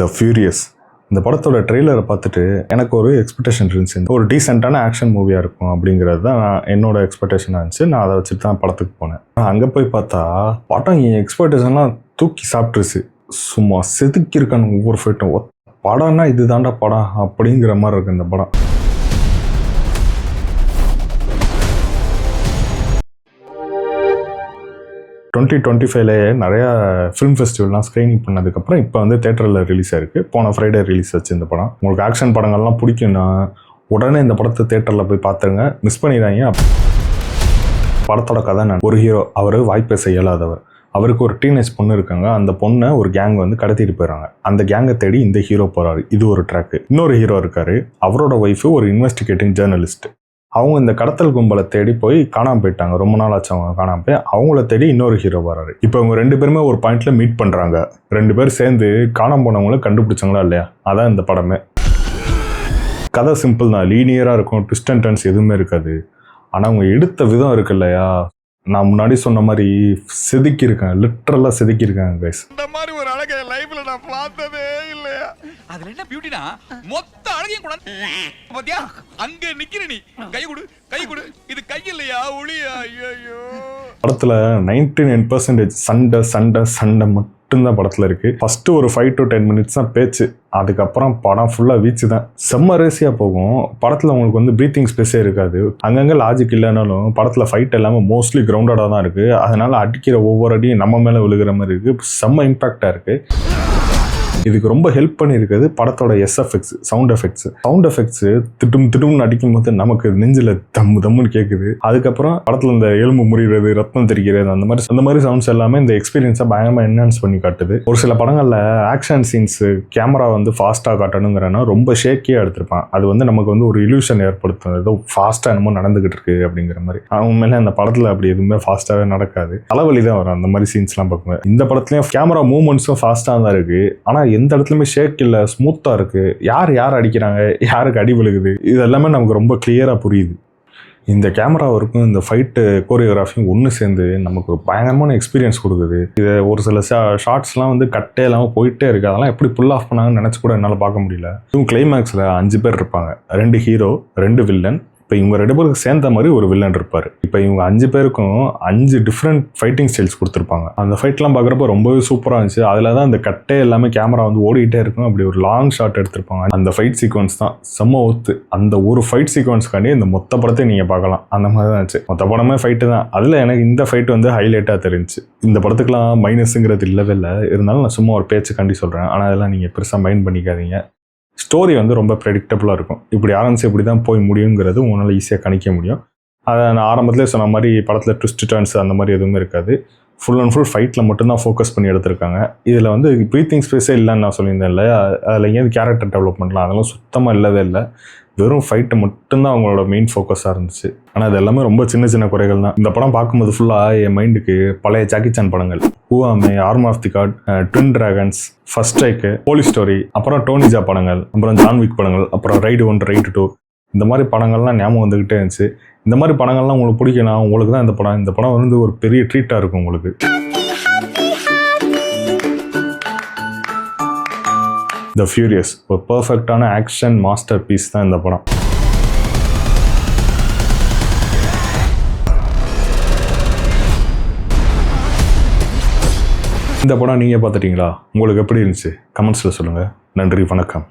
த furious. இந்த படத்தோட ட்ரெய்லரை பார்த்துட்டு எனக்கு ஒரு எக்ஸ்பெக்டேஷன் இருந்துச்சு, ஒரு டீசெண்டான ஆக்ஷன் மூவியாக இருக்கும் அப்படிங்கிறது தான் என்னோட எக்ஸ்பெக்டேஷனாக இருந்துச்சு. நான் அதை வச்சுட்டு தான் படத்துக்கு போனேன். அங்கே போய் பார்த்தா படம் என் எக்ஸ்பெக்டேஷன்லாம் தூக்கி சாப்பிட்டுருச்சு. சும்மா செதுக்கியிருக்கானு ஒவ்வொரு ஃபைட்டும். படம்னா இது தாண்டா படம் அப்படிங்கிற மாதிரி இருக்கு இந்த படம். நிறையா ஃபிலிம் ஃபெஸ்டிவல்லாம் ஸ்க்ரீனிங் பண்ணதுக்கப்புறம் இப்போ வந்து தேட்டரில் ரிலீஸ் ஆயிருக்கு. போன ஃப்ரைடே ரிலீஸ் ஆச்சு இந்த படம். உங்களுக்கு ஆக்ஷன் படங்கள்லாம் பிடிக்குன்னா உடனே இந்த படத்தை தேட்டரில் போய் பார்த்துருங்க, மிஸ் பண்ணிடுறாங்க. படத்தோட கதை ஒரு ஹீரோ, அவர் வாய்ப்பை இயலாதவர். அவருக்கு ஒரு டீனேஜ் பொண்ணு இருக்காங்க. அந்த பொண்ணை ஒரு கேங் வந்து கடத்திட்டு போயிடறாங்க. அந்த கேங்கை தேடி இந்த ஹீரோ போகிறாரு. இது ஒரு ட்ராக்கு. இன்னொரு ஹீரோ இருக்காரு, அவரோட ஒய்ஃபு ஒரு இன்வெஸ்டிகேட்டிங் ஜேர்னலிஸ்ட். அவங்க இந்த கடத்தல் கும்பலை தேடி போய் காணாமல் போயிட்டாங்க. ரொம்ப நாள் ஆச்சு அவங்க காணாமல் போய். அவங்கள தேடி இன்னொரு ஹீரோ வராரு. இப்போ அவங்க ரெண்டு பேருமே ஒரு பாயிண்ட்ல மீட் பண்ணுறாங்க. ரெண்டு பேர் சேர்ந்து காணாமல் போனவங்கள கண்டுபிடிச்சாங்களா இல்லையா, அதான் இந்த படமே. கதை சிம்பிள் தான், லீனியராக இருக்கும், ட்விஸ்ட் அண்ட் டர்ன்ஸ் எதுவுமே இருக்காது. ஆனால் அவங்க எடுத்த விதம் இருக்கு இல்லையா, நான் முன்னாடி சொன்ன மாதிரி செதுக்கியிருக்கேன், லிட்டரலாக செதுக்கியிருக்காங்க கைஸ். இந்த மாதிரி ஒரு அழகை லைஃப்ல நான் பார்த்ததே இல்லையா. அதுல என்ன பியூட்டினா மொத்த அழகையும் கூட பாத்தியா, அங்க நிக்கிற நீ கை கொடு இது கை இல்லையா ஒளியா. ஐயோ படத்துல 99% சண்டை மட்டும்தான் படத்துல இருக்கு. ஃபர்ஸ்ட் ஒரு 5 to 10 minutes தான் பேச்சு. அதுக்கப்புறம் படம் ஃபுல்லாக வீச்சு தான். செம்ம ரேசியாக போகும். படத்தில் உங்களுக்கு வந்து ப்ரீத்திங் ஸ்பேஸே இருக்காது. அங்கங்கே லாஜிக் இல்லைனாலும் படத்தில் ஃபைட் எல்லாமே மோஸ்ட்லி கிரவுண்டடாக தான் இருக்குது. அதனால் அடிக்கிற ஒவ்வொரு அடியும் நம்ம மேலே விழுகிற மாதிரி இருக்குது. செம்ம இம்பாக்டாக இருக்குது. இதுக்கு ரொம்ப ஹெல்ப் பண்ணியிருக்குது படத்தோட SFX, சவுண்ட் எஃபெக்ட்ஸ். திட்டும்னு அடிக்கும் போது நமக்கு நெஞ்சில் தம்முன்னு கேட்குது. அதுக்கப்புறம் படத்தில் இந்த எலும்பு முறிகிறது, ரத்தம் தெரிக்கிறது, அந்த மாதிரி சவுண்ட்ஸ் எல்லாமே இந்த எக்ஸ்பீரியன்ஸை பயங்கரமாக என்ஹான்ஸ் பண்ணி காட்டுது. ஒரு சில படங்களில் ஆக்ஷன் சீன்ஸ் கேமரா வந்து ஃபாஸ்ட்டாக காட்டணுங்கிறனா ரொம்ப ஷேக்கியாக எடுத்திருப்பான். அது வந்து நமக்கு வந்து ஒரு இல்யூஷன் ஏற்படுத்தும், ஏதோ ஃபாஸ்ட்டாக என்னமோ நடந்துகிட்டு இருக்கு அப்படிங்கிற மாதிரி. உண்மையிலே அந்த படத்தில் அப்படி எதுவுமே ஃபாஸ்ட்டாகவே நடக்காது. தலைவலி தான் வரும் அந்த மாதிரி சீன்ஸ்லாம் பார்க்கும்போது. இந்த படத்துலையும் கேமரா மூவ்மெண்ட்ஸும் ஃபாஸ்ட்டாக தான் இருக்குது. ஆனால் எந்த இடத்துலையுமே ஷேக் இல்லை, ஸ்மூத்தாக இருக்குது. யார் அடிக்கிறாங்க, யாருக்கு அடி விழுகுது, இது எல்லாமே நமக்கு ரொம்ப கிளியராக புரியுது. இந்த கேமரா ஒர்க்கும் இந்த ஃபைட்டு கோரியோகிராஃபியும் ஒன்று சேர்ந்து நமக்கு ஒரு பயங்கரமான எக்ஸ்பீரியன்ஸ் கொடுக்குது. இது ஒரு சில ஷார்ட்ஸ்லாம் வந்து கட்டே இல்லாமல் போயிட்டே இருக்குது. அதெல்லாம் எப்படி புல் ஆஃப் பண்ணாங்கன்னு நினச்சி கூட என்னால் பார்க்க முடியல. இதுவும் கிளைமேக்ஸில் 5 பேர் இருப்பாங்க, 2 ஹீரோ 2 வில்லன். இப்போ இவங்க 2 பேருக்கு சேர்ந்த மாதிரி ஒரு வில்லன் இருப்பார். இப்போ இவங்க 5 பேருக்கும் 5 டிஃப்ரெண்ட் ஃபைட்டிங் ஸ்டைல்ஸ் கொடுத்துருப்பாங்க. அந்த ஃபைட்லாம் பார்க்குறப்ப ரொம்பவே சூப்பராக இருந்துச்சு. அதில் தான் இந்த கட்டே எல்லாமே கேமரா வந்து ஓடிக்கிட்டே இருக்கும். அப்படி ஒரு லாங் ஷாட் எடுத்திருப்பாங்க. அந்த ஃபைட் சீக்வன்ஸ் தான் செம்ம ஒத்து. அந்த ஒரு ஃபைட் சீக்வன்ஸ்க்காண்டி இந்த மொத்த படத்தை நீங்கள் பார்க்கலாம். அந்த மாதிரி தான் இருந்துச்சு. மொத்த படமே ஃபைட்டு தான். அதில் எனக்கு இந்த ஃபைட் வந்து ஹைலைட்டாக தெரிஞ்சிச்சு. இந்த படத்துக்குலாம் மைனஸுங்கிறது இல்லவே இல்லை. இருந்தாலும் நான் சும்மா ஒரு பேச்சுக்காண்டி சொல்கிறேன். ஆனால் அதெல்லாம் நீங்கள் பெருசாக மைண்ட் பண்ணிக்காதீங்க. ஸ்டோரி வந்து ரொம்ப ப்ரெடிக்டபுளாக இருக்கும். இப்படி ஆரம்பிச்சு இப்படி தான் போய் முடியுங்கிறது உங்களால் ஈஸியாக கணிக்க முடியும். அதை நான் ஆரம்பத்திலே சொன்ன மாதிரி படத்தில் ட்விஸ்ட் டர்ன்ஸ் அந்த மாதிரி எதுவுமே இருக்காது. ஃபுல் அண்ட் ஃபுல் ஃபைட்டில் மட்டும்தான் ஃபோக்கஸ் பண்ணி எடுத்திருக்காங்க. இதில் வந்து ப்ரீத்திங் ஸ்பேஸே இல்லைன்னு நான் சொல்லியிருந்தேன் இல்லையா, அதில் எங்கேயாவது கேரக்டர் டெவலப்மெண்ட்லாம் அதெல்லாம் சுத்தமாக இல்லவே இல்லை. வெறும் ஃபைட்டு மட்டும்தான் அவங்களோட மெயின் ஃபோக்கஸாக இருந்துச்சு. ஆனால் அது எல்லாமே ரொம்ப சின்ன குறைகள் தான். இந்த படம் பார்க்கும்போது ஃபுல்லாக என் மைண்டுக்கு பழைய ஜாக்கி சான் படங்கள், ஹூஆமே, armour of the god, twin dragons, first strike, police story, அப்புறம் டோனிஜா படங்கள், அப்புறம் ஜான் விக் படங்கள், அப்புறம் ரைடு 1, ரைடு 2, இந்த மாதிரி படங்கள்லாம் ஞாபகம் வந்துக்கிட்டே இருந்துச்சு. இந்த மாதிரி படங்கள்லாம் உங்களுக்கு பிடிக்கணும், உங்களுக்கு தான் இந்த படம் வந்து ஒரு பெரிய ட்ரீட்டாக இருக்கும் உங்களுக்கு. த ஃபியூரியஸ் ஒரு பர்ஃபெக்டான ஆக்ஷன் மாஸ்டர் பீஸ் தான் இந்த படம். இந்த படம் நீங்கள் பார்த்துட்டீங்களா? உங்களுக்கு எப்படி இருந்துச்சு? கமெண்ட்ஸில் சொல்லுங்கள். நன்றி, வணக்கம்.